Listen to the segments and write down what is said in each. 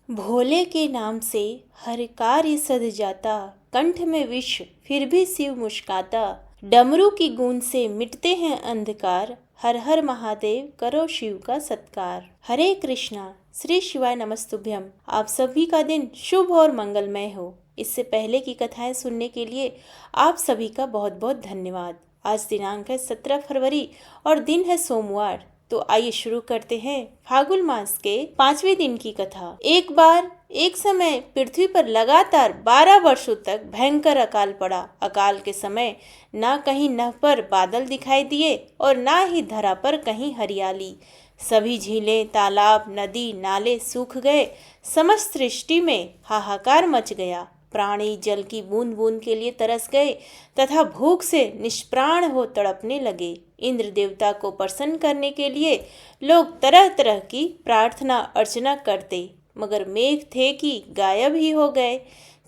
भोले के नाम से हर कार्य सध जाता, कंठ में विष फिर भी शिव मुस्काता। डमरू की गूंज से मिटते हैं अंधकार, हर हर महादेव करो शिव का सत्कार। हरे कृष्णा, श्री शिवाय नमस्तुभ्यम। आप सभी का दिन शुभ और मंगलमय हो। इससे पहले की कथाएं सुनने के लिए आप सभी का बहुत बहुत धन्यवाद। आज दिनांक है 17 फरवरी और दिन है सोमवार। तो आइए शुरू करते हैं फागुन मास के 5वें दिन की कथा। एक बार एक समय पृथ्वी पर लगातार 12 वर्षों तक भयंकर अकाल पड़ा। अकाल के समय ना कहीं नभ पर बादल दिखाई दिए और ना ही धरा पर कहीं हरियाली। सभी झीलें, तालाब, नदी, नाले सूख गए। समस्त सृष्टि में हाहाकार मच गया। प्राणी जल की बूंद बूंद के लिए तरस गए तथा भूख से निष्प्राण हो तड़पने लगे। इंद्र देवता को प्रसन्न करने के लिए लोग तरह तरह की प्रार्थना अर्चना करते, मगर मेघ थे कि गायब ही हो गए।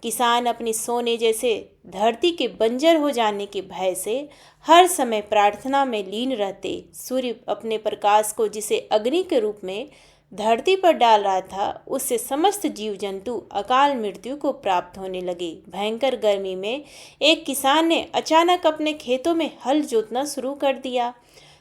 किसान अपनी सोने जैसे धरती के बंजर हो जाने के भय से हर समय प्रार्थना में लीन रहते। सूर्य अपने प्रकाश को जिसे अग्नि के रूप में धरती पर डाल रहा था, उससे समस्त जीव जंतु अकाल मृत्यु को प्राप्त होने लगे। भयंकर गर्मी में एक किसान ने अचानक अपने खेतों में हल जोतना शुरू कर दिया।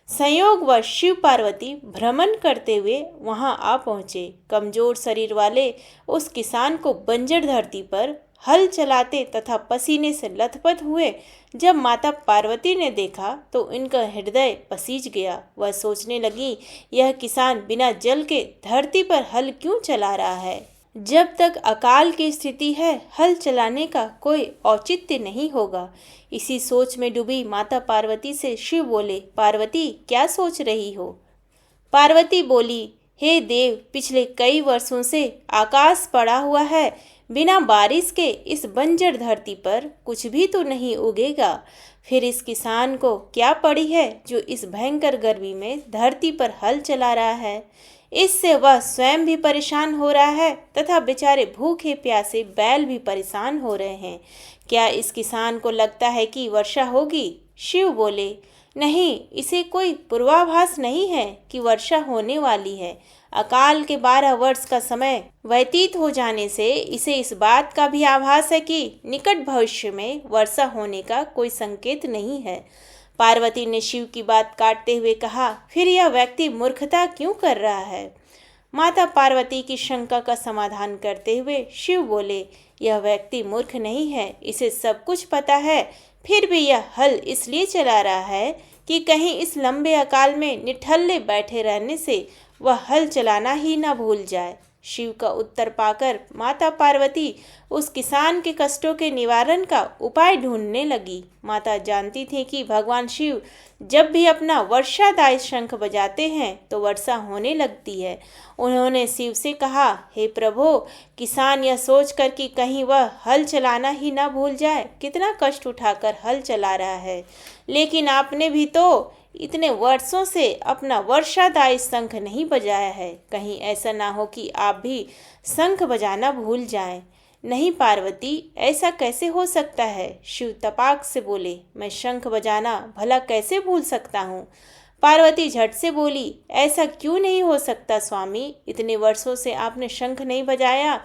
संयोगवश शिव पार्वती भ्रमण करते हुए वहां आ पहुंचे। कमजोर शरीर वाले उस किसान को बंजर धरती पर हल चलाते तथा पसीने से लथपथ हुए जब माता पार्वती ने देखा तो इनका हृदय पसीज गया। वह सोचने लगी, यह किसान बिना जल के धरती पर हल क्यों चला रहा है। जब तक अकाल की स्थिति है, हल चलाने का कोई औचित्य नहीं होगा। इसी सोच में डूबी माता पार्वती से शिव बोले, पार्वती क्या सोच रही हो। पार्वती बोली, हे देव, पिछले कई वर्षों से आकाश पड़ा हुआ है। बिना बारिश के इस बंजर धरती पर कुछ भी तो नहीं उगेगा। फिर इस किसान को क्या पड़ी है जो इस भयंकर गर्मी में धरती पर हल चला रहा है। इससे वह स्वयं भी परेशान हो रहा है तथा बेचारे भूखे प्यासे बैल भी परेशान हो रहे हैं। क्या इस किसान को लगता है कि वर्षा होगी। शिव बोले, नहीं, इसे कोई पूर्वाभास नहीं है कि वर्षा होने वाली है। अकाल के 12 वर्ष का समय व्यतीत हो जाने से इसे इस बात का भी आभास है कि निकट भविष्य में वर्षा होने का कोई संकेत नहीं है। पार्वती ने शिव की बात काटते हुए कहा, फिर यह व्यक्ति मूर्खता क्यों कर रहा है। माता पार्वती की शंका का समाधान करते हुए शिव बोले, यह व्यक्ति मूर्ख नहीं है, इसे सब कुछ पता है। फिर भी यह हल इसलिए चला रहा है कि कहीं इस लंबे अकाल में निठल्ले बैठे रहने से वह हल चलाना ही न भूल जाए। शिव का उत्तर पाकर माता पार्वती उस किसान के कष्टों के निवारण का उपाय ढूंढने लगी। माता जानती थी कि भगवान शिव जब भी अपना वर्षादायी शंख बजाते हैं तो वर्षा होने लगती है। उन्होंने शिव से कहा, हे प्रभु, किसान यह सोचकर कि कहीं वह हल चलाना ही ना भूल जाए, कितना कष्ट उठाकर हल चला रहा है, लेकिन आपने भी तो इतने वर्षों से अपना वर्षादायी शंख नहीं बजाया है। कहीं ऐसा ना हो कि आप भी शंख बजाना भूल जाएं। नहीं पार्वती, ऐसा कैसे हो सकता है। शिव तपाक से बोले, मैं शंख बजाना भला कैसे भूल सकता हूँ। पार्वती झट से बोली, ऐसा क्यों नहीं हो सकता स्वामी, इतने वर्षों से आपने शंख नहीं बजाया।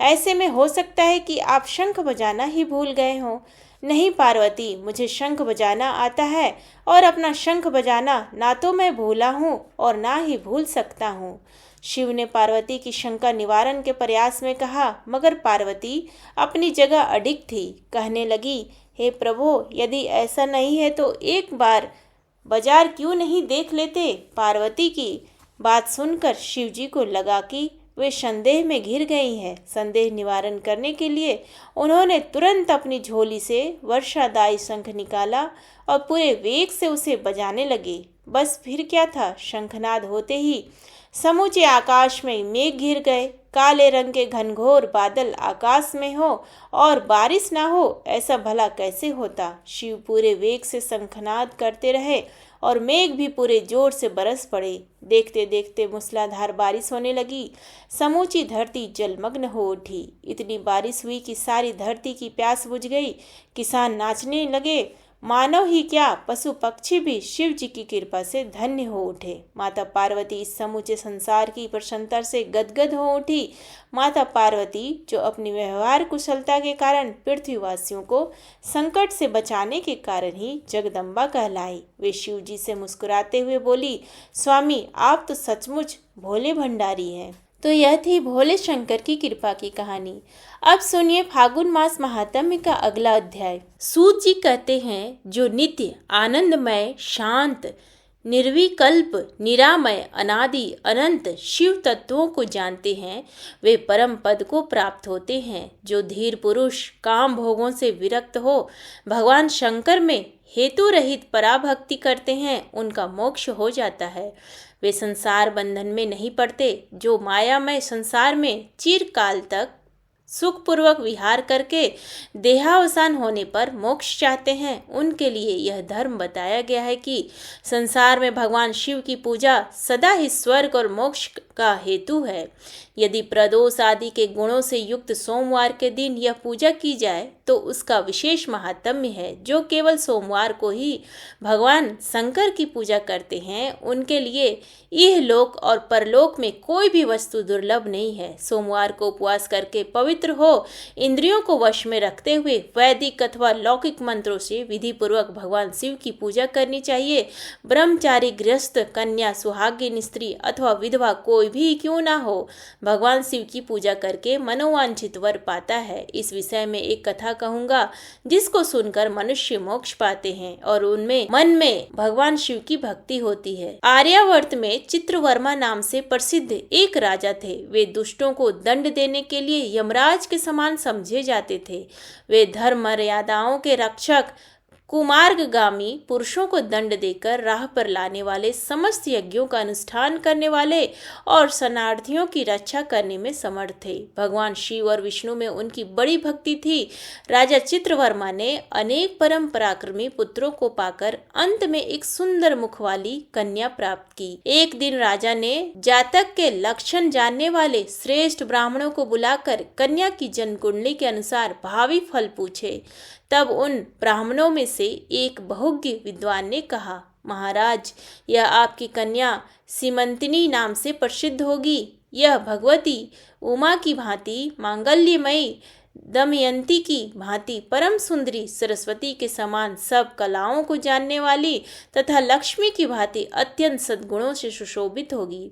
ऐसे में हो सकता है कि आप शंख बजाना ही भूल गए हों। नहीं पार्वती, मुझे शंख बजाना आता है और अपना शंख बजाना ना तो मैं भूला हूँ और ना ही भूल सकता हूँ। शिव ने पार्वती की शंका निवारण के प्रयास में कहा, मगर पार्वती अपनी जगह अडिग थी। कहने लगी, हे प्रभु, यदि ऐसा नहीं है तो एक बार बाजार क्यों नहीं देख लेते। पार्वती की बात सुनकर शिव जी को लगा कि वे संदेह में घिर गई हैं। संदेह निवारण करने के लिए उन्होंने तुरंत अपनी झोली से वर्षादायी शंख निकाला और पूरे वेग से उसे बजाने लगे। बस फिर क्या था, शंखनाद होते ही समूचे आकाश में मेघ घिर गए। काले रंग के घनघोर बादल आकाश में हो और बारिश ना हो, ऐसा भला कैसे होता। शिव पूरे वेग से शंखनाद करते रहे और मेघ भी पूरे जोर से बरस पड़े। देखते देखते मूसलाधार बारिश होने लगी। समूची धरती जलमग्न हो उठी। इतनी बारिश हुई कि सारी धरती की प्यास बुझ गई। किसान नाचने लगे। मानव ही क्या पशु पक्षी भी शिव जी की कृपा से धन्य हो उठे। माता पार्वती इस समूचे संसार की प्रसन्नता से गदगद हो उठी। माता पार्वती जो अपनी व्यवहार कुशलता के कारण पृथ्वीवासियों को संकट से बचाने के कारण ही जगदम्बा कहलाई। वे शिव जी से मुस्कुराते हुए बोली, स्वामी आप तो सचमुच भोले भंडारी हैं। तो यह थी भोले शंकर की कृपा की कहानी। अब सुनिए फागुन मास महात्म्य का अगला अध्याय। सूत जी कहते हैं, जो नित्य आनंदमय शांत निर्विकल्प निरामय अनादि अनंत शिव तत्वों को जानते हैं वे परम पद को प्राप्त होते हैं। जो धीर पुरुष काम भोगों से विरक्त हो भगवान शंकर में हेतु रहित पराभक्ति करते हैं उनका मोक्ष हो जाता है। वे संसार बंधन में नहीं पड़ते। जो मायामय संसार में चिरकाल तक सुखपूर्वक विहार करके देहावसान होने पर मोक्ष चाहते हैं उनके लिए यह धर्म बताया गया है कि संसार में भगवान शिव की पूजा सदा ही स्वर्ग और मोक्ष का हेतु है। यदि प्रदोष आदि के गुणों से युक्त सोमवार के दिन यह पूजा की जाए तो उसका विशेष महात्म्य है। जो केवल सोमवार को ही भगवान शंकर की पूजा करते हैं उनके लिए यह लोक और परलोक में कोई भी वस्तु दुर्लभ नहीं है। सोमवार को उपवास करके पवित्र हो इंद्रियों को वश में रखते हुए वैदिक अथवा लौकिक मंत्रों से विधि पूर्वक भगवान शिव की पूजा करनी चाहिए। ब्रह्मचारी गृहस्थ कन्या सुहागिन स्त्री अथवा विधवा कोई भी क्यों ना हो भगवान शिव की पूजा करके मनोवांछित वर पाता है। इस विषय में एक कथा कहूंगा जिसको सुनकर मनुष्य मोक्ष पाते हैं और उनमें मन में भगवान शिव की भक्ति होती है। आर्यावर्त में चित्रवर्मा नाम से प्रसिद्ध एक राजा थे। वे दुष्टों को दंड देने के लिए यमराज के समान समझे जाते थे। वे धर्म मर्यादाओं के रक्षक कुमार्गगामी पुरुषों को दंड देकर राह पर लाने वाले समस्त यज्ञों का अनुष्ठान करने वाले और शरणार्थियों की रक्षा करने में समर्थ थे। भगवान शिव और विष्णु में उनकी बड़ी भक्ति थी। राजा चित्रवर्मा ने अनेक परम पराक्रमी पुत्रों को पाकर अंत में एक सुंदर मुख वाली कन्या प्राप्त की। एक दिन राजा ने जातक के लक्षण जानने वाले श्रेष्ठ ब्राह्मणों को बुलाकर कन्या की जन्म कुंडली के अनुसार भावी फल पूछे। तब उन ब्राह्मणों में से एक बहुज्ञ विद्वान ने कहा, महाराज यह आपकी कन्या सीमंतिनी नाम से प्रसिद्ध होगी। यह भगवती उमा की भांति मांगल्यमयी दमयंती की भांति परम सुंदरी सरस्वती के समान सब कलाओं को जानने वाली तथा लक्ष्मी की भांति अत्यंत सद्गुणों से सुशोभित होगी।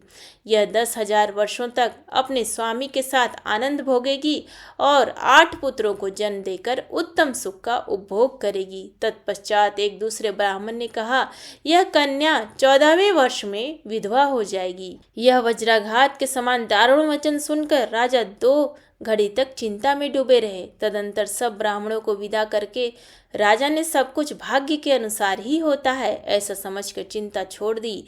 यह 10,000 वर्षों तक अपने स्वामी के साथ आनंद भोगेगी और 8 पुत्रों को जन्म देकर उत्तम सुख का उपभोग करेगी। तत्पश्चात एक दूसरे ब्राह्मण ने कहा, यह कन्या 14वें वर्ष में विधवा हो जाएगी। यह वज्राघात के समान दारुण वचन सुनकर राजा 2 घड़ी तक चिंता में डूबे रहे। तदंतर सब ब्राह्मणों को विदा करके राजा ने सब कुछ भाग्य के अनुसार ही होता है ऐसा समझकर चिंता छोड़ दी।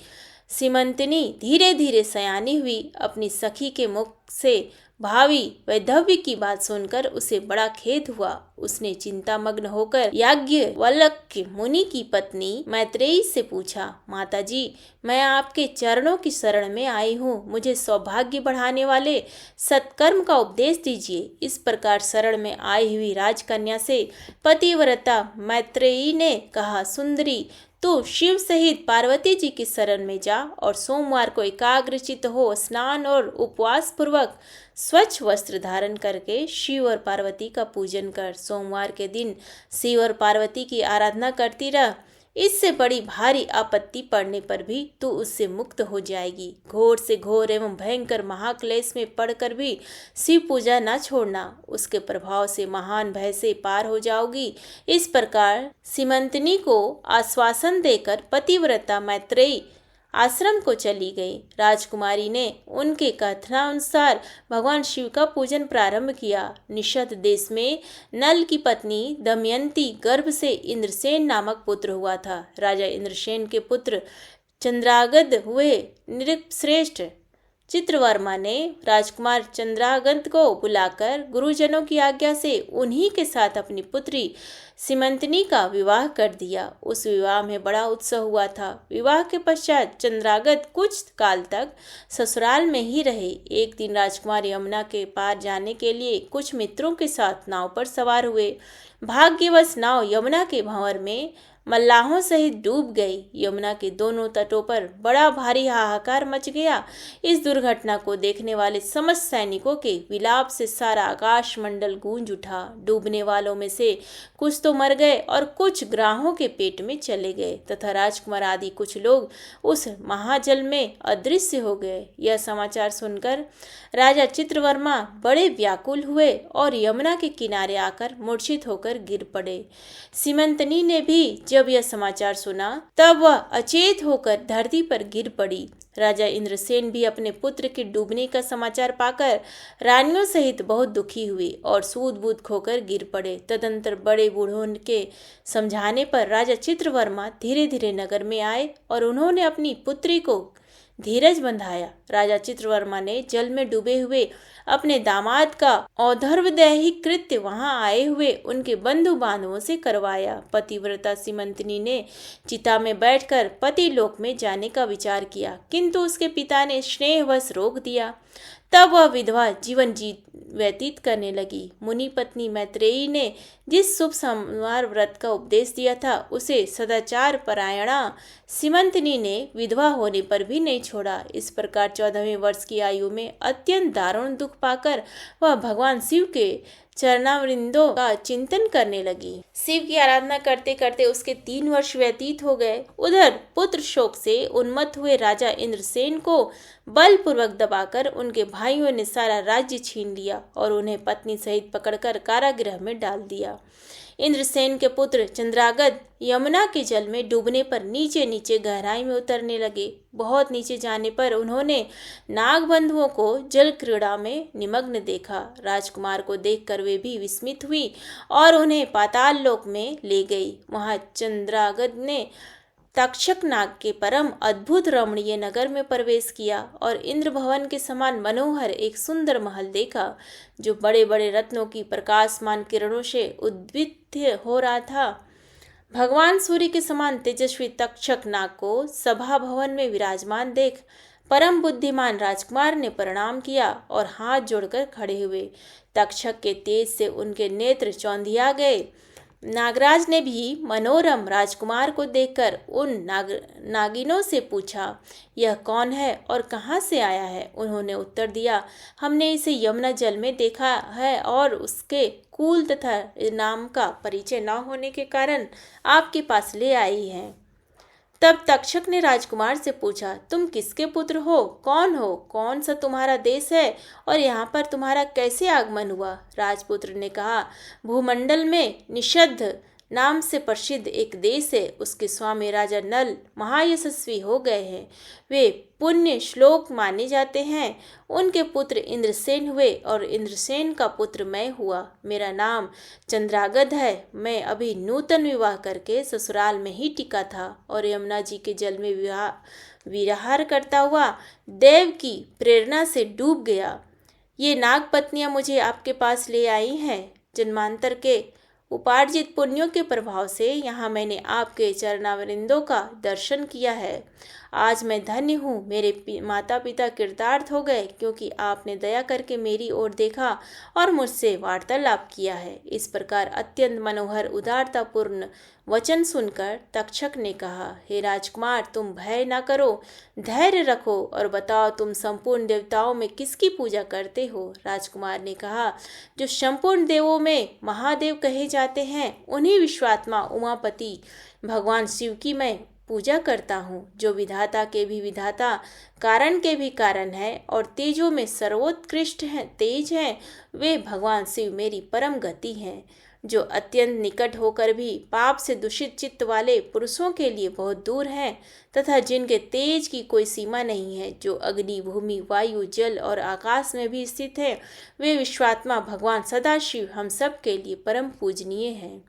सीमंतिनी धीरे धीरे सयानी हुई। अपनी सखी के मुख से भावी वैधव्य की बात सुनकर उसे बड़ा खेद हुआ। उसने चिंता मग्न होकर याज्ञवल्क्य मुनि की पत्नी मैत्रेयी से पूछा, माताजी मैं आपके चरणों की शरण में आई हूँ, मुझे सौभाग्य बढ़ाने वाले सत्कर्म का उपदेश दीजिए। इस प्रकार शरण में आई हुई राजकन्या से पतिव्रता मैत्रेयी ने कहा, सुंदरी तू शिव सहित पार्वती जी की शरण में जा और सोमवार को एकाग्रचित हो स्नान और उपवास पूर्वक स्वच्छ वस्त्र धारण करके शिव और पार्वती का पूजन कर। सोमवार के दिन शिव और पार्वती की आराधना करती रह। इससे बड़ी भारी आपत्ति पड़ने पर भी तू उससे मुक्त हो जाएगी। घोर से घोर एवं भयंकर महाक्लेश में पड़कर भी शिव पूजा न छोड़ना, उसके प्रभाव से महान भय से पार हो जाओगी। इस प्रकार सीमंतिनी को आश्वासन देकर पतिव्रता मैत्रेयी आश्रम को चली गई। राजकुमारी ने उनके कथनानुसार भगवान शिव का पूजन प्रारंभ किया। निषद देश में नल की पत्नी दमयंती गर्भ से इंद्रसेन नामक पुत्र हुआ था। राजा इंद्रसेन के पुत्र चंद्रागद हुए नृपश्रेष्ठ चित्रवर्मा ने राजकुमार चंद्रागत को बुलाकर गुरुजनों की आज्ञा से उन्हीं के साथ अपनी पुत्री सीमंतनी का विवाह कर दिया। उस विवाह में बड़ा उत्सव हुआ था। विवाह के पश्चात चंद्रागत कुछ काल तक ससुराल में ही रहे। एक दिन राजकुमार यमुना के पार जाने के लिए कुछ मित्रों के साथ नाव पर सवार हुए। भाग्यवश नाव यमुना के भंवर में मल्लाहों सहित डूब गई। यमुना के दोनों तटों पर बड़ा भारी हाहाकार मच गया। इस दुर्घटना को देखने वाले समस्त सैनिकों के विलाप से सारा आकाश मंडल गूंज उठा। डूबने वालों में से कुछ तो मर गए और कुछ ग्राहों के पेट में चले गए तथा राजकुमार आदि कुछ लोग उस महाजल में अदृश्य हो गए। यह समाचार सुनकर राजा चित्रवर्मा बड़े व्याकुल हुए और यमुना के किनारे आकर मूर्छित होकर गिर पड़े। सीमंतनी ने भी जब यह समाचार सुना तब वह अचेत होकर धरती पर गिर पड़ी। राजा इंद्रसेन भी अपने पुत्र के डूबने का समाचार पाकर रानियों सहित बहुत दुखी हुए और सूध बूध खोकर गिर पड़े। तदंतर बड़े बूढ़ों के समझाने पर राजा चित्रवर्मा धीरे धीरे नगर में आए और उन्होंने अपनी पुत्री को धीरज बंधाया। राजा चित्रवर्मा ने जल में डूबे हुए अपने दामाद का औधर्वदैहिक कृत्य वहां आए हुए उनके बंधु बांधवों से करवाया। पतिव्रता सीमंतनी ने चिता में बैठकर पति लोक में जाने का विचार किया, किंतु उसके पिता ने स्नेहवश रोक दिया। तब वह विधवा जीवन व्यतीत करने लगी। मुनि पत्नी मैत्रेयी ने जिस शुभ संवार व्रत का उपदेश दिया था उसे सदाचार परायणा सीमंतनी ने विधवा होने पर भी नहीं छोड़ा। इस प्रकार 14वें वर्ष की आयु में अत्यंत दारुण दुख पाकर वह भगवान शिव के चरणावृंदों का चिंतन करने लगी। शिव की आराधना करते करते उसके 3 वर्ष व्यतीत हो गए। उधर पुत्र शोक से उन्मत्त हुए राजा इंद्रसेन को बलपूर्वक दबाकर उनके भाइयों ने सारा राज्य छीन लिया और उन्हें पत्नी सहित पकड़कर कारागृह में डाल दिया। इंद्रसेन के पुत्र चंद्रागत यमुना के जल में डूबने पर नीचे नीचे गहराई में उतरने लगे। बहुत नीचे जाने पर उन्होंने नागबंधुओं को जल क्रीड़ा में निमग्न देखा। राजकुमार को देखकर वे भी विस्मित हुई और उन्हें पाताल लोक में ले गई। वहां चंद्रागत ने तक्षक नाग के परम अद्भुत रमणीय नगर में प्रवेश किया और इंद्र भवन के समान मनोहर एक सुंदर महल देखा, जो बड़े बड़े रत्नों की प्रकाशमान किरणों से उद्दीप्त हो रहा था। भगवान सूर्य के समान तेजस्वी तक्षक नाग को सभा भवन में विराजमान देख परम बुद्धिमान राजकुमार ने प्रणाम किया और हाथ जोड़कर खड़े हुए। तक्षक के तेज से उनके नेत्र चौंधिया गए। नागराज ने भी मनोरम राजकुमार को देखकर उन नागिनों से पूछा, यह कौन है और कहाँ से आया है? उन्होंने उत्तर दिया, हमने इसे यमुना जल में देखा है और उसके कुल तथा नाम का परिचय न होने के कारण आपके पास ले आई हैं। तब तक्षक ने राजकुमार से पूछा, तुम किसके पुत्र हो? कौन सा तुम्हारा देश है और यहाँ पर तुम्हारा कैसे आगमन हुआ? राजपुत्र ने कहा, भूमंडल में निषद्ध नाम से प्रसिद्ध एक देश है। उसके स्वामी राजा नल महायशस्वी हो गए हैं। वे पुण्य श्लोक माने जाते हैं। उनके पुत्र इंद्रसेन हुए और इंद्रसेन का पुत्र मैं हुआ। मेरा नाम चंद्रागत है। मैं अभी नूतन विवाह करके ससुराल में ही टिका था और यमुना जी के जल में विहार करता हुआ देव की प्रेरणा से डूब गया। ये नाग पत्नियां मुझे आपके पास ले आई हैं। जन्मांतर के उपार्जित पुण्यों के प्रभाव से यहाँ मैंने आपके चरणावृंदों का दर्शन किया है। आज मैं धन्य हूँ। मेरे माता पिता कृतार्थ हो गए, क्योंकि आपने दया करके मेरी ओर देखा और मुझसे वार्तालाप किया है। इस प्रकार अत्यंत मनोहर उदारतापूर्ण वचन सुनकर तक्षक ने कहा, हे राजकुमार, तुम भय न करो, धैर्य रखो और बताओ तुम संपूर्ण देवताओं में किसकी पूजा करते हो? राजकुमार ने कहा, जो संपूर्ण देवों में महादेव कहे जाते हैं उन्हीं विश्वात्मा उमापति भगवान शिव की मैं पूजा करता हूँ, जो विधाता के भी विधाता, कारण के भी कारण है और तेजों में सर्वोत्कृष्ट हैं, तेज हैं। वे भगवान शिव मेरी परम गति हैं, जो अत्यंत निकट होकर भी पाप से दूषित चित्त वाले पुरुषों के लिए बहुत दूर हैं तथा जिनके तेज की कोई सीमा नहीं है, जो अग्नि, भूमि, वायु, जल और आकाश में भी स्थित है। वे विश्वात्मा भगवान सदाशिव हम सब के लिए परम पूजनीय हैं।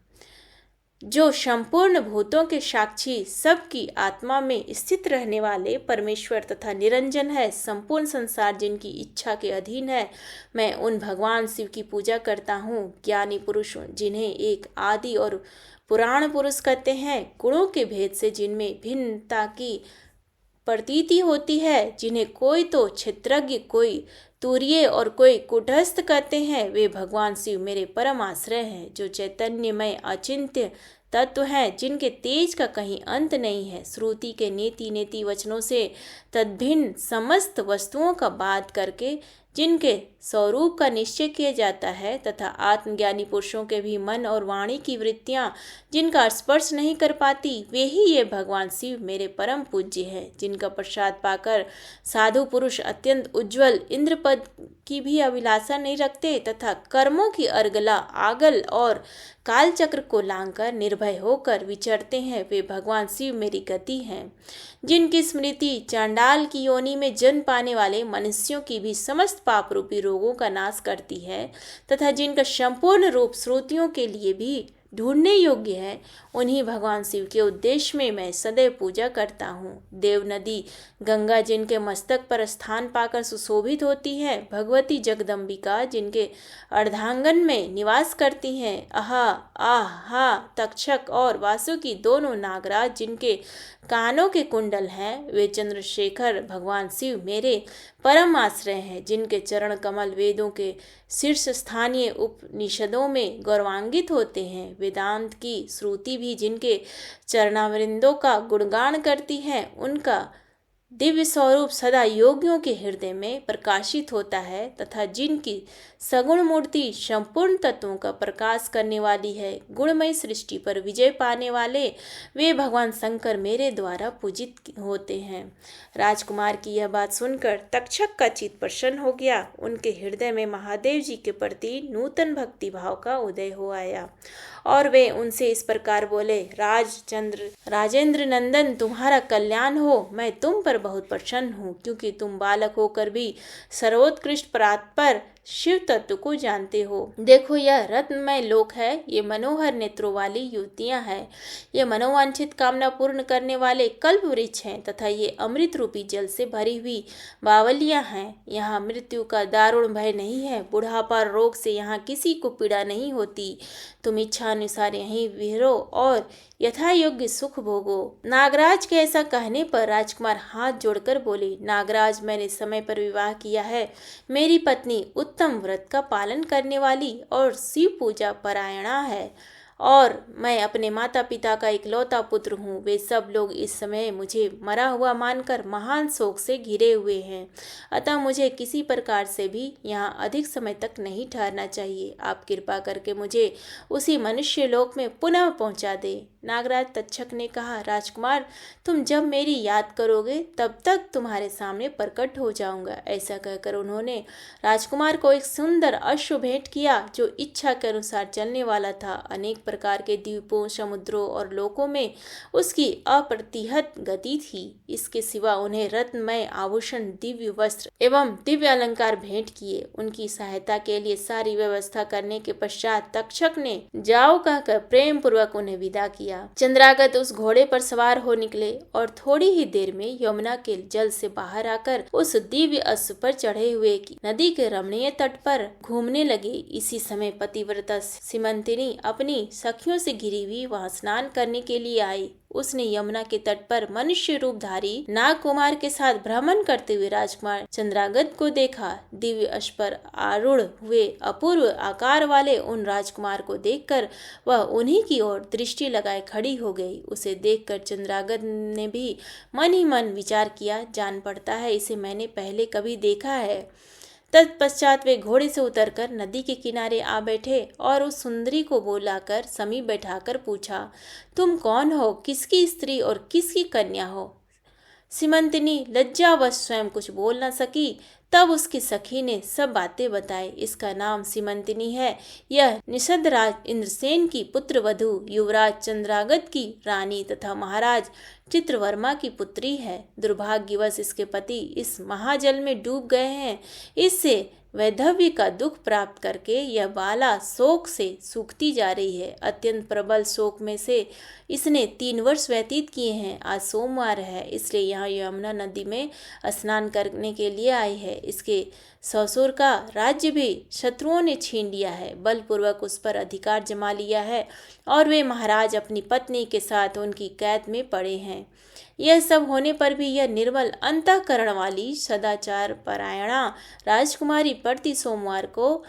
जो संपूर्ण भूतों के साक्षी, सबकी आत्मा में स्थित रहने वाले परमेश्वर तथा निरंजन है, संपूर्ण संसार जिनकी इच्छा के अधीन है, मैं उन भगवान शिव की पूजा करता हूँ। ज्ञानी पुरुष जिन्हें एक आदि और पुराण पुरुष कहते हैं, गुणों के भेद से जिनमें भिन्नता की प्रतीति होती है, जिन्हें कोई तो क्षेत्रज्ञ, कोई तुरीय और कोई कुटस्थ कहते हैं, वे भगवान शिव मेरे परम आश्रय हैं। जो चैतन्यमय अचिंत्य तत्व हैं, जिनके तेज का कहीं अंत नहीं है, श्रुति के नेति नेति वचनों से तद्भिन्न समस्त वस्तुओं का बात करके जिनके स्वरूप का निश्चय किया जाता है, तथा आत्मज्ञानी पुरुषों के भी मन और वाणी की वृत्तियां जिनका स्पर्श नहीं कर पाती, वे ही ये भगवान शिव मेरे परम पूज्य हैं। जिनका प्रसाद पाकर साधु पुरुष अत्यंत उज्जवल इंद्र पद की भी अभिलाषा नहीं रखते, तथा कर्मों की अर्गला आगल और कालचक्र को लांघकर निर्भय होकर विचरते हैं, वे भगवान शिव मेरी गति हैं। जिनकी स्मृति चांडाल की योनि में जन्म पाने वाले मनुष्यों की भी समस्त पाप रूपी रोगों का नाश करती है, तथा जिनका संपूर्ण रूप श्रुतियों के लिए भी ढूंढने योग्य है, उन्हीं भगवान शिव के उद्देश्य में मैं सदैव पूजा करता हूँ। देव नदी गंगा जिनके मस्तक पर स्थान पाकर सुशोभित होती है, भगवती जगदम्बिका जिनके अर्धांगन में निवास करती हैं, आहा आहा तक्षक और वासुकी दोनों नागराज जिनके कानों के कुंडल हैं, वे चंद्रशेखर भगवान शिव मेरे परम आश्रय हैं। जिनके चरण कमल वेदों के शीर्ष स्थानीय उपनिषदों में गौरवान्वित होते हैं, वेदांत की श्रुति भी जिनके चरणावृंदों का गुणगान करती है, उनका दिव्य स्वरूप सदा योगियों के हृदय में प्रकाशित होता है, तथा जिनकी सगुण मूर्ति संपूर्ण तत्वों का प्रकाश करने वाली है, गुणमय सृष्टि पर विजय पाने वाले वे भगवान शंकर मेरे द्वारा पूजित होते हैं। राजकुमार की यह बात सुनकर तक्षक का चित्त प्रसन्न हो गया। उनके हृदय में महादेव जी के प्रति नूतन भक्ति भाव का उदय हो आया और वे उनसे इस प्रकार बोले, राजेंद्र नंदन, तुम्हारा कल्याण हो। मैं तुम पर बहुत प्रसन्न हूँ, क्योंकि तुम बालक होकर भी सर्वोत्कृष्ट परात्पर शिव तत्व को जानते हो। देखो, यह रत्नमय लोक है, ये मनोहर नेत्रों वाली युवतियां हैं, ये मनोवांछित कामना पूर्ण करने वाले कल्प वृक्ष हैं, तथा ये अमृत रूपी जल से भरी हुई बावलियां हैं। यहाँ मृत्यु का दारुण भय नहीं है, बुढ़ापा रोग से यहाँ किसी को पीड़ा नहीं होती। तुम इच्छा अनुसार यहीं विहरो और यथा योग्य सुख भोगो। नागराज के ऐसा कहने पर राजकुमार हाथ जोड़कर बोले, नागराज, मैंने समय पर विवाह किया है। मेरी पत्नी उत्तम व्रत का पालन करने वाली और शिव पूजा परायणा है, और मैं अपने माता पिता का इकलौता पुत्र हूँ। वे सब लोग इस समय मुझे मरा हुआ मानकर महान शोक से घिरे हुए हैं, अतः मुझे किसी प्रकार से भी यहाँ अधिक समय तक नहीं ठहरना चाहिए। आप कृपा करके मुझे उसी मनुष्य लोक में पुनः पहुँचा दे। नागराज तक्षक ने कहा, राजकुमार, तुम जब मेरी याद करोगे तब तक तुम्हारे सामने प्रकट हो जाऊंगा। ऐसा कहकर उन्होंने राजकुमार को एक सुंदर अश्व भेंट किया, जो इच्छा के अनुसार चलने वाला था। अनेक प्रकार के द्वीपों, समुद्रों और लोकों में उसकी अप्रतिहत गति थी। इसके सिवा उन्हें रत्नमय आभूषण, दिव्य वस्त्र एवं दिव्य अलंकार भेंट किए। उनकी सहायता के लिए सारी व्यवस्था करने के पश्चात तक्षक ने जाओ कहकर प्रेम पूर्वक उन्हें विदा किया। चंद्रागत उस घोड़े पर सवार हो निकले और थोड़ी ही देर में यमुना के जल से बाहर आकर उस दिव्य अश्व पर चढ़े हुए नदी के रमणीय तट पर घूमने लगे। इसी समय पतिव्रता सीमंतिनी अपनी सखियों से घिरी हुई वहां स्नान करने के लिए आई। उसने यमुना के तट पर मनुष्य रूपधारी नाग कुमार के साथ भ्रमण करते हुए राजकुमार चंद्रागत को देखा। दिव्य अश्व पर आरूढ़ हुए अपूर्व आकार वाले उन राजकुमार को देखकर वह उन्हीं की ओर दृष्टि लगाए खड़ी हो गई। उसे देखकर चंद्रागत ने भी मन ही मन विचार किया, जान पड़ता है इसे मैंने पहले कभी देखा है। तत्पश्चात वे घोड़े से उतरकर नदी के किनारे आ बैठे और उस सुंदरी को बुलाकर समीप बैठाकर पूछा, तुम कौन हो, किसकी स्त्री और किसकी कन्या हो? सीमंतिनी लज्जावश स्वयं कुछ बोल न सकी। तब उसकी सखी ने सब बातें बताई। इसका नाम सीमंतिनी है। यह निषदराज इंद्रसेन की पुत्र वधु, युवराज चंद्रागत की रानी तथा महाराज चित्रवर्मा की पुत्री है। दुर्भाग्यवश इसके पति इस महाजल में डूब गए हैं। इससे वैधव्य का दुख प्राप्त करके यह बाला शोक से सूखती जा रही है। अत्यंत प्रबल शोक में से इसने 3 वर्ष व्यतीत किए हैं। आज सोमवार है, इसलिए यहाँ यमुना नदी में स्नान करने के लिए आई है। इसके ससुर का राज्य भी शत्रुओं ने छीन लिया है, बलपूर्वक उस पर अधिकार जमा लिया है और वे महाराज अपनी पत्नी के साथ उनकी कैद में पड़े हैं। यह सब होने पर भी यह निर्मल अंतःकरण वाली सदाचार परायणा राजकुमारी प्रति सोमवार को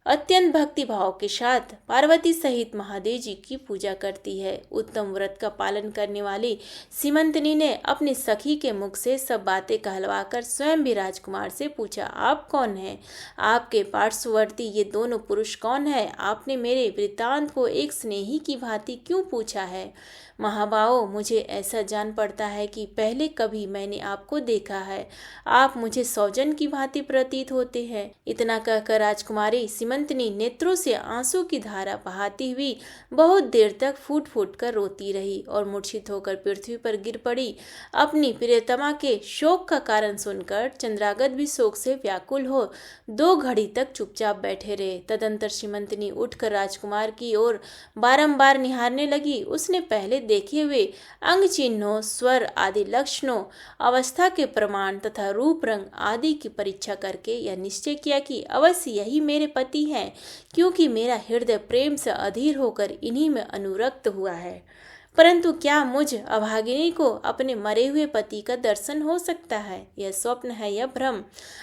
अत्यंत भक्ति भाव के साथ पार्वती सहित महादेव जी की पूजा करती है। उत्तम व्रत का पालन करने वाली सीमंतनी ने अपनी सखी के मुख से सब बातें कहलवाकर स्वयं भी राजकुमार से पूछा, आप कौन हैं? आपके पार्श्ववर्ती ये दोनों पुरुष कौन है? आपने मेरे वृत्तांत को एक स्नेही की भांति क्यों पूछा है? महाबाओ, मुझे ऐसा जान पड़ता है कि पहले कभी मैंने आपको देखा है। आप मुझे सौजन की भांति प्रतीत होते हैं। इतना कहकर राजकुमारी सीमंतनी नेत्रों से आंसू की धारा बहाती हुई बहुत देर तक फूट फूट कर रोती रही और मूर्छित होकर पृथ्वी पर गिर पड़ी। अपनी प्रियतमा के शोक का कारण सुनकर चंद्रागत भी शोक से व्याकुल हो 2 घड़ी तक चुपचाप बैठे रहे। तदंतर सीमंतनी उठकर राजकुमार की ओर बारंबार निहारने लगी। उसने पहले देखे हुए अंग चिन्हों, स्वर आदि लक्षणों, अवस्था के प्रमाण तथा रूप रंग आदि की परीक्षा करके यह निश्चय किया कि अवश्य यही मेरे पति हैं, क्योंकि मेरा हृदय प्रेम से अधीर होकर इन्हीं में अनुरक्त हुआ है। परंतु क्या मुझ अभागिनी को अपने मरे हुए पति का दर्शन हो सकता है? यह स्वप्न है या भ्रम?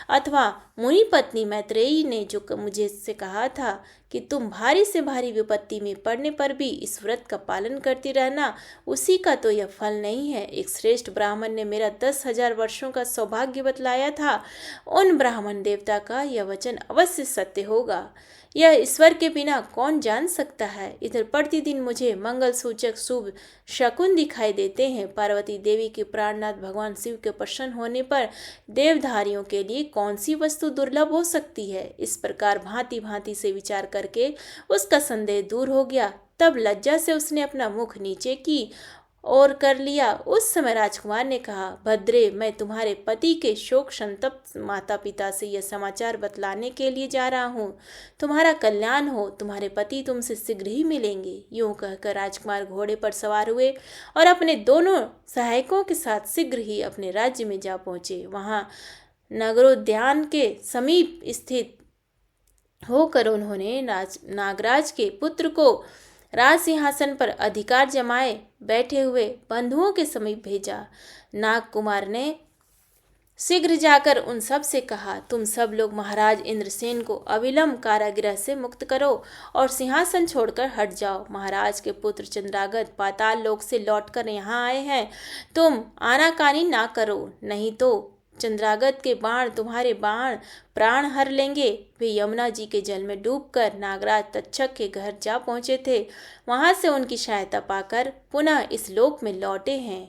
अथवा मुनि पत्नी मैत्रेयी ने जो मुझे से कहा था कि तुम भारी से भारी विपत्ति में पड़ने पर भी इस व्रत का पालन करती रहना, उसी का तो यह फल नहीं है। एक श्रेष्ठ ब्राह्मण ने मेरा 10,000 वर्षों का सौभाग्य बतलाया था। उन ब्राह्मण देवता का यह वचन अवश्य सत्य होगा। यह ईश्वर के बिना कौन जान सकता है? इधर प्रतिदिन मुझे मंगल सूचक शुभ शकुन दिखाई देते हैं। पार्वती देवी के प्राणनाथ भगवान शिव के प्रसन्न होने पर देवधारियों के लिए कौन सी वस्तु दुर्लभ हो सकती है? इस प्रकार भांति भांति से विचार करके उसका संदेह दूर हो गया। तब लज्जा से उसने अपना मुख नीचे की और कर लिया। उस समय राजकुमार ने कहा, भद्रे, मैं तुम्हारे पति के शोक संतप्त माता पिता से यह समाचार बतलाने के लिए जा रहा हूँ। तुम्हारा कल्याण हो, तुम्हारे पति तुमसे शीघ्र ही मिलेंगे। यूं कहकर राजकुमार घोड़े पर सवार हुए और अपने दोनों सहायकों के साथ शीघ्र ही अपने राज्य में जा पहुँचे। वहाँ नगरोद्यान के समीप स्थित होकर उन्होंने नागराज के पुत्र को राज सिंहासन पर अधिकार जमाए बैठे हुए बंधुओं के समीप भेजा। नाग कुमार ने शीघ्र जाकर उन सब से कहा, तुम सब लोग महाराज इंद्रसेन को अविलंब कारागृह से मुक्त करो और सिंहासन छोड़कर हट जाओ। महाराज के पुत्र चंद्रागत पाताल लोक से लौटकर यहाँ आए हैं। तुम आनाकानी ना करो, नहीं तो चंद्रागत के बाण तुम्हारे बाण प्राण हर लेंगे। वे यमुना जी के जल में डूबकर नागराज तक्षक के घर जा पहुँचे थे। वहाँ से उनकी सहायता पाकर पुनः इस लोक में लौटे हैं।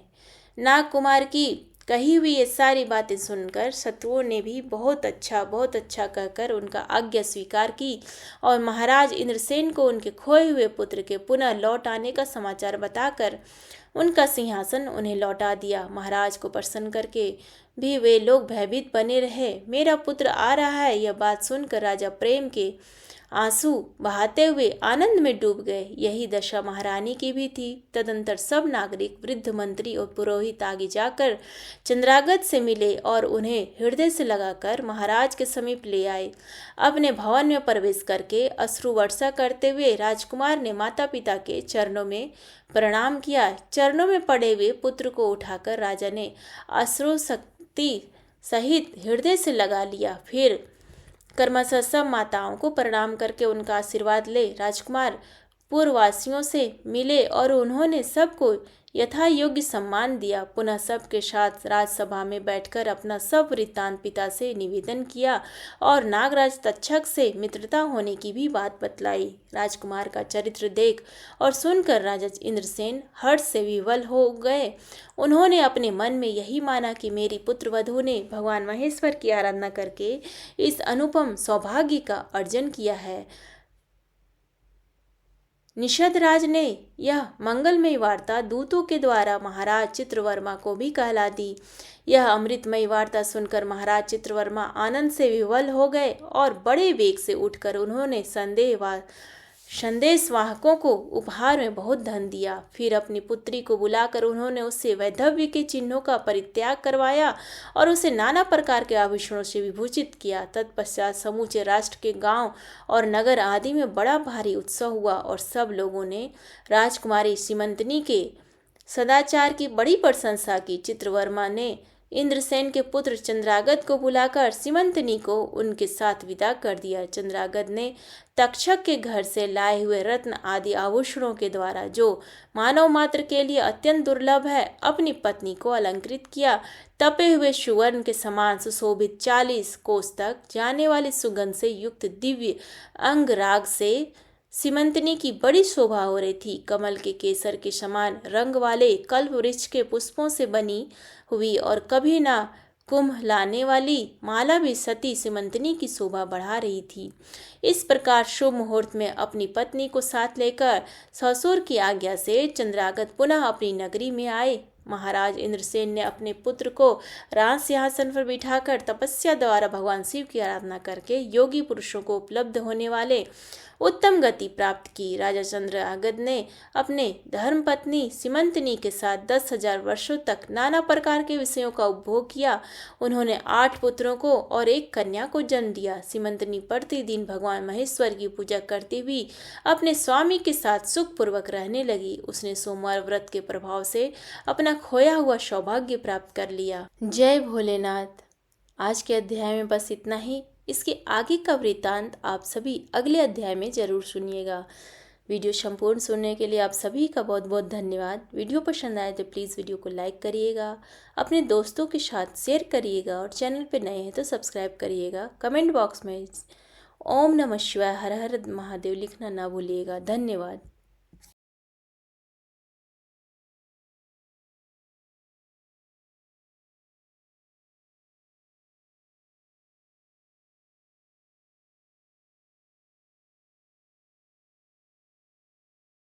नाग कुमार की कही हुई ये सारी बातें सुनकर शत्रुओं ने भी बहुत अच्छा कहकर उनका आज्ञा स्वीकार की और महाराज इंद्रसेन को उनके खोए हुए पुत्र के पुनः लौट आने का समाचार बताकर उनका सिंहासन उन्हें लौटा दिया। महाराज को प्रसन्न करके भी वे लोग भयभीत बने रहे। मेरा पुत्र आ रहा है, यह बात सुनकर राजा प्रेम के आंसू बहाते हुए आनंद में डूब गए। यही दशा महारानी की भी थी। तदंतर सब नागरिक, वृद्ध मंत्री और पुरोहित आगे जाकर चंद्रागत से मिले और उन्हें हृदय से लगाकर महाराज के समीप ले आए। अपने भवन में प्रवेश करके अश्रु वर्षा करते हुए राजकुमार ने माता पिता के चरणों में प्रणाम किया। चरणों में पड़े हुए पुत्र को उठाकर राजा ने अश्रु शक्ति सहित हृदय से लगा लिया। फिर क्रमशः सब माताओं को प्रणाम करके उनका आशीर्वाद ले राजकुमार पूर्ववासियों से मिले और उन्होंने सबको यथा योग्य सम्मान दिया। पुनः सबके साथ राजसभा में बैठकर अपना सब वृत्तांत पिता से निवेदन किया और नागराज तक्षक से मित्रता होने की भी बात बतलाई। राजकुमार का चरित्र देख और सुनकर राजा इंद्रसेन हर्ष से विवल हो गए। उन्होंने अपने मन में यही माना कि मेरी पुत्रवधू ने भगवान महेश्वर की आराधना करके इस अनुपम सौभाग्य का अर्जन किया है। निषद राज ने यह मंगलमयी वार्ता दूतों के द्वारा महाराज चित्रवर्मा को भी कहला दी। यह अमृतमयी वार्ता सुनकर महाराज चित्रवर्मा आनंद से विह्वल हो गए और बड़े वेग से उठकर उन्होंने संदेशवाहकों को उपहार में बहुत धन दिया। फिर अपनी पुत्री को बुलाकर उन्होंने उससे वैधव्य के चिन्हों का परित्याग करवाया और उसे नाना प्रकार के आभूषणों से विभूषित किया। तत्पश्चात समूचे राष्ट्र के गांव और नगर आदि में बड़ा भारी उत्सव हुआ और सब लोगों ने राजकुमारी सीमंतनी के सदाचार की बड़ी प्रशंसा की। चित्रवर्मा ने इंद्रसेन के पुत्र चंद्रागद को बुलाकर सीमंतनी को उनके साथ विदा कर दिया। चंद्रागद ने तक्षक के घर से लाए हुए रत्न आदि आभूषणों के द्वारा, जो मानव मात्र के लिए अत्यंत दुर्लभ है, अपनी पत्नी को अलंकृत किया। तपे हुए सुवर्ण के समान सुशोभित 40 कोस तक जाने वाली सुगंध से युक्त दिव्य अंगराग से सीमंतनी की बड़ी शोभा हो रही थी। कमल के केसर के समान रंग वाले कल्प वृक्ष के पुष्पों से बनी हुई और कभी ना कुम्हलाने वाली माला भी सती सीमंतनी की शोभा बढ़ा रही थी। इस प्रकार शुभ मुहूर्त में अपनी पत्नी को साथ लेकर ससुर की आज्ञा से चंद्रागत पुनः अपनी नगरी में आए। महाराज इंद्रसेन ने अपने पुत्र को राज सिंहासन पर बिठाकर तपस्या द्वारा भगवान शिव की आराधना करके योगी पुरुषों को उपलब्ध होने वाले उत्तम गति प्राप्त की। राजा चंद्रागद ने अपने धर्म पत्नी सीमंतनी के साथ 10,000 वर्षों तक नाना प्रकार के विषयों का उपभोग किया। उन्होंने 8 पुत्रों को और 1 कन्या को जन्म दिया। सीमंतनी प्रतिदिन भगवान महेश्वर की पूजा करती हुई अपने स्वामी के साथ सुखपूर्वक रहने लगी। उसने सोमवार व्रत के प्रभाव से अपना खोया हुआ सौभाग्य प्राप्त कर लिया। जय भोलेनाथ। आज के अध्याय में बस इतना ही। इसके आगे का वृत्तांत आप सभी अगले अध्याय में जरूर सुनिएगा। वीडियो संपूर्ण सुनने के लिए आप सभी का बहुत बहुत धन्यवाद। वीडियो पसंद आए तो प्लीज़ वीडियो को लाइक करिएगा, अपने दोस्तों के साथ शेयर करिएगा और चैनल पर नए हैं तो सब्सक्राइब करिएगा। कमेंट बॉक्स में ओम नमः शिवाय हर हर महादेव लिखना ना भूलिएगा। धन्यवाद।